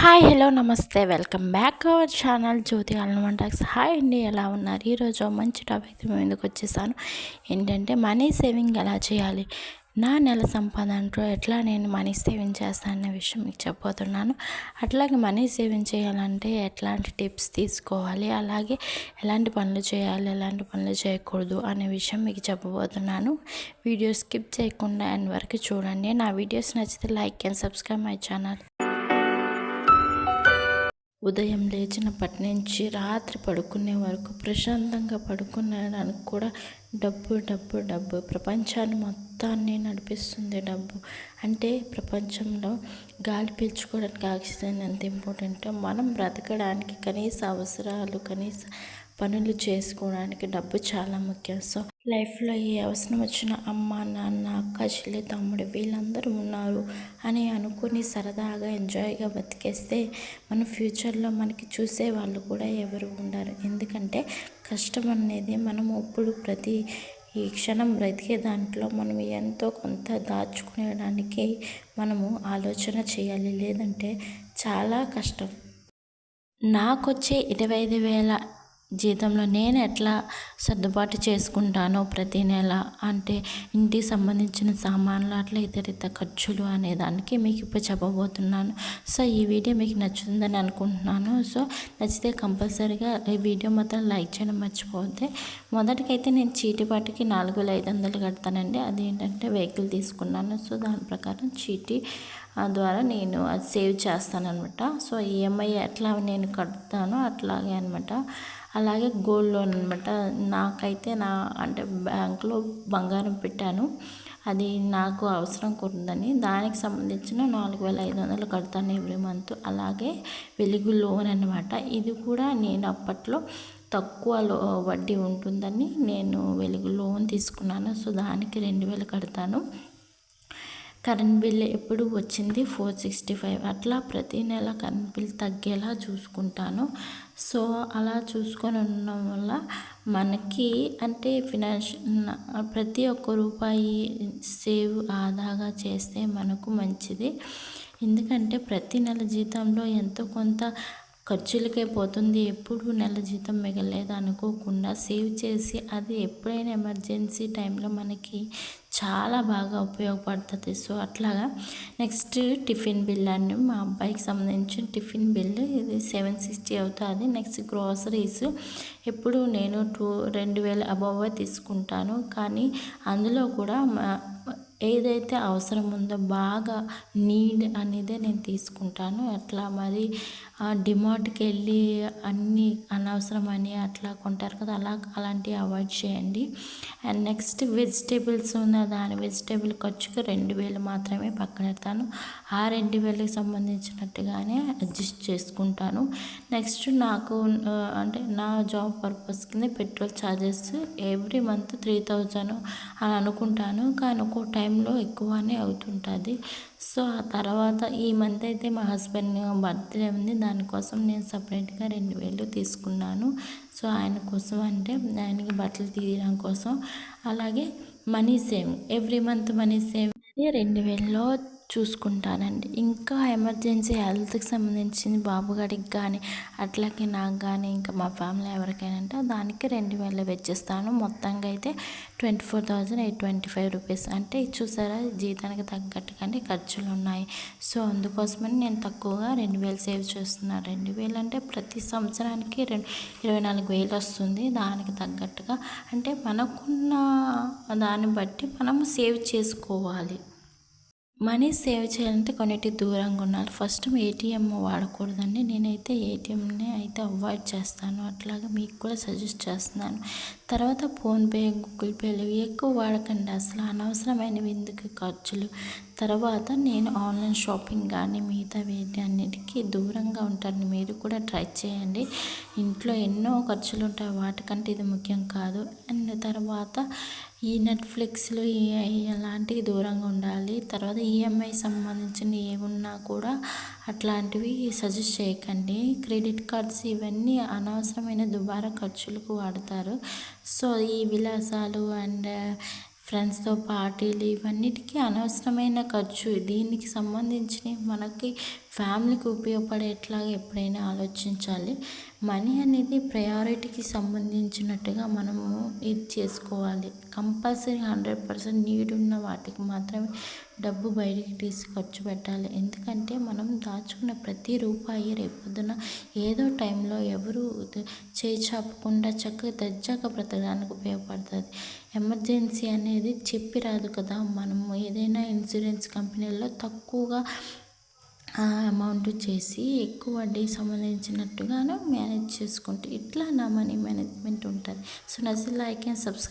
Hi hello namaste welcome back our channel Jyothi వంటక్స్. Hi అండి, ఎలా ఉన్నారు? ఈరోజు మంచి టాపిక్ ముందుకు వచ్చేసాను. ఏంటంటే మనీ సేవింగ్ ఎలా చేయాలి, నా నెల సంపాదనతో ఎట్లా నేను మనీ సేవింగ్ చేస్తాననే విషయం మీకు చెప్పబోతున్నాను. అట్లాగే మనీ సేవింగ్ చేయాలంటే ఎట్లాంటి టిప్స్ తీసుకోవాలి, అలాగే ఎలాంటి పనులు చేయాలి, ఎలాంటి పనులు చేయకూడదు అనే విషయం మీకు చెప్పబోతున్నాను. వీడియో స్కిప్ చేయకుండా ఎండ్ వరకు చూడండి. నా వీడియోస్ నచ్చితే like and subscribe my channel. ఉదయం లేచినప్పటి నుంచి రాత్రి పడుకునే వరకు ప్రశాంతంగా పడుకునేడానికి కూడా డబ్బు డబ్బు డబ్బు ప్రపంచాన్ని మొత్తాన్ని నడిపిస్తుంది డబ్బు. అంటే ప్రపంచంలో గాలి పీల్చుకోవడానికి ఆక్సిజన్ ఎంత ఇంపార్టెంటో మనం బ్రతకడానికి కనీస అవసరాలు, కనీస పనులు చేసుకోవడానికి డబ్బు చాలా ముఖ్యం. సో లైఫ్లో ఏ అవసరం వచ్చినా అమ్మ, నాన్న, అక్క, చెల్లి, తమ్ముడు వీళ్ళందరూ ఉన్నారు అని అనుకుని సరదాగా ఎంజాయ్గా బతికేస్తే మన ఫ్యూచర్లో మనకి చూసే వాళ్ళు కూడా ఎవరు ఉండరు. ఎందుకంటే కష్టం అనేది మనం ఇప్పుడు ఈ క్షణం బ్రతికే దాంట్లో మనం ఎంతో కొంత దాచుకునేడానికి మనము ఆలోచన చేయాలి, లేదంటే చాలా కష్టం. నాకొచ్చే 25,000 జీతంలో నేను ఎట్లా సర్దుబాటు చేసుకుంటానో ప్రతి నెల, అంటే ఇంటికి సంబంధించిన సామాన్లు, అట్లా ఇతర ఖర్చులు అనేదానికి మీకు ఇప్పుడు చెప్పబోతున్నాను. సో ఈ వీడియో మీకు నచ్చుతుందని అనుకుంటున్నాను. సో నచ్చితే కంపల్సరీగా ఈ వీడియో మాత్రం లైక్ చేయడం మర్చిపోతే. మొదటికైతే నేను చీటీపాటికి 4,500 కడతానండి. అదేంటంటే వెహికల్ తీసుకున్నాను. సో దాని ప్రకారం చీటీ ద్వారా నేను అది సేవ్ చేస్తానమాట. సో ఈఎంఐ ఎట్లా నేను కడతానో అట్లాగే అనమాట. అలాగే గోల్డ్ లోన్ అనమాట. నాకైతే అంటే బ్యాంకులో బంగారం పెట్టాను, అది నాకు అవసరం ఉందని దానికి సంబంధించిన 4,500 కడతాను ఎవ్రీ మంత్. అలాగే వెలుగు లోన్ అనమాట. ఇది కూడా నేను అప్పట్లో తక్కువ వడ్డీ ఉంటుందని నేను వెలుగు లోన్ తీసుకున్నాను. సో దానికి 2,000 కడతాను. కరెంట్ బిల్ ఎప్పుడు వచ్చింది 465. అట్లా ప్రతి నెల కరెంట్ బిల్ తగ్గేలా చూసుకుంటాను. సో అలా చూసుకొని ఉండడం వల్ల మనకి అంటే ప్రతి ఒక్క రూపాయి సేవ్ ఆదాగా చేస్తే మనకు మంచిది. ఎందుకంటే ప్రతి నెల జీతంలో ఎంతో కొంత ఖర్చులకే పోతుంది. ఎప్పుడు నెల జీతం మిగలేదు అనుకోకుండా సేవ్ చేసి అది ఎప్పుడైనా ఎమర్జెన్సీ టైంలో మనకి చాలా బాగా ఉపయోగపడుతుంది. సో అట్లాగా నెక్స్ట్ టిఫిన్ బిల్ అండి. మా అబ్బాయికి సంబంధించిన టిఫిన్ బిల్ ఇది 760 అవుతుంది. నెక్స్ట్ గ్రోసరీస్ ఎప్పుడు నేను 2,000 అబవ్ తీసుకుంటాను. కానీ అందులో కూడా ఏదైతే అవసరం ఉందో బాగా నీడ్ అనేదే నేను తీసుకుంటాను. అట్లా మరి డిమార్ట్కి వెళ్ళి అన్నీ అనవసరమని అట్లా కొంటారు కదా, అలాంటివి అవాయిడ్ చేయండి. అండ్ నెక్స్ట్ వెజిటేబుల్స్ ఉన్న వెజిటేబుల్ ఖర్చుకు 2,000 మాత్రమే పక్కన పెడతాను. ఆ 2,000కి సంబంధించినట్టుగానే అడ్జస్ట్ చేసుకుంటాను. నెక్స్ట్ నాకు అంటే నా జాబ్ పర్పస్ కింద పెట్రోల్ ఛార్జెస్ ఎవ్రీ మంత్ 3,000 అని అనుకుంటాను, కానీ ఒక్కో టైంలో ఎక్కువనే అవుతుంటుంది. సో ఆ తర్వాత ఈ మంత్ అయితే మా హస్బెండ్ బర్త్డే ఉంది, దానికోసం నేను సపరేట్గా 2,000 తీసుకున్నాను. సో ఆయన కోసం అంటే ఆయనకి బట్టలు తీయడం కోసం. అలాగే money saving every month money saving 2,000లో చూసుకుంటానండి. ఇంకా ఎమర్జెన్సీ హెల్త్కి సంబంధించింది బాబుగాడికి కానీ అట్లాగే నాకు కానీ ఇంకా మా ఫ్యామిలీ ఎవరికైనా అంటే దానికి 2,000 వెచ్చిస్తాను. మొత్తంగా అయితే 24,825 రూపీస్. అంటే చూసారా, జీతానికి తగ్గట్టుగానే ఖర్చులు ఉన్నాయి. సో అందుకోసమని నేను తక్కువగా 2,000 సేవ్ చేస్తున్నాను. 2,000 అంటే ప్రతి సంవత్సరానికి 24,000 వస్తుంది. దానికి తగ్గట్టుగా అంటే మనకున్న దాన్ని బట్టి మనము సేవ్ చేసుకోవాలి. మనీ సేవ్ చేయాలంటే కొన్నిటికి దూరంగా ఉండాలి. ఫస్ట్ ఏటీఎం వాడకూడదండి. నేనైతే ఏటీఎంని అయితే అవాయిడ్ చేస్తాను. అట్లాగే మీకు కూడా సజెస్ట్ చేస్తున్నాను. తర్వాత ఫోన్పే, గూగుల్ పేలు ఎక్కువ వాడకండి. అసలు అనవసరమైనవి ఎందుకు ఖర్చులు. తర్వాత నేను ఆన్లైన్ షాపింగ్ కానీ మిగతా వీటి అన్నిటికీ దూరంగా ఉంటాను. మీరు కూడా ట్రై చేయండి. ఇంట్లో ఎన్నో ఖర్చులు ఉంటాయి, వాటికంటే ఇది ముఖ్యం కాదు. అండ్ తర్వాత ఈ నెట్ఫ్లిక్స్లు అలాంటివి దూరంగా ఉండాలి. తర్వాత ఈఎంఐ సంబంధించిన ఏమున్నా కూడా అట్లాంటివి సజెస్ట్ చేయకండి. క్రెడిట్ కార్డ్స్ ఇవన్నీ అనవసరమైన దుబారా ఖర్చులకు వాడతారు. సో ఈ విలాసాలు అండ్ ఫ్రెండ్స్తో పార్టీలు ఇవన్నిటికీ అనవసరమైన ఖర్చు. దీనికి సంబంధించి మనకి ఫ్యామిలీకి ఉపయోగపడేట్లాగా ఎప్పుడైనా ఆలోచించాలి. మనీ అనేది ప్రయారిటీకి సంబంధించినట్టుగా మనము ఇది చేసుకోవాలి. కంపల్సరీ 100% నీడ్ ఉన్న వాటికి మాత్రమే డబ్బు బయటికి తీసి ఖర్చు పెట్టాలి. ఎందుకంటే మనం దాచుకున్న ప్రతి రూపాయి రేపొద్దున ఏదో టైంలో ఎవరు చేయి చాపకుండా చక్కగా దర్జాగా బ్రతకడానికి ఉపయోగపడుతుంది. ఎమర్జెన్సీ అనేది చెప్పి రాదు కదా. మనము ఏదైనా ఇన్సూరెన్స్ కంపెనీల్లో తక్కువగా అమౌంట్ చేసి ఎక్కువ వడ్డీ సంబంధించినట్టుగాను మేనేజ్ చేసుకుంటే ఇట్లా నా మనీ మేనేజ్మెంట్ ఉంటుంది. సో నచ్చితే లైక్ అండ్ సబ్స్క్రైబ్.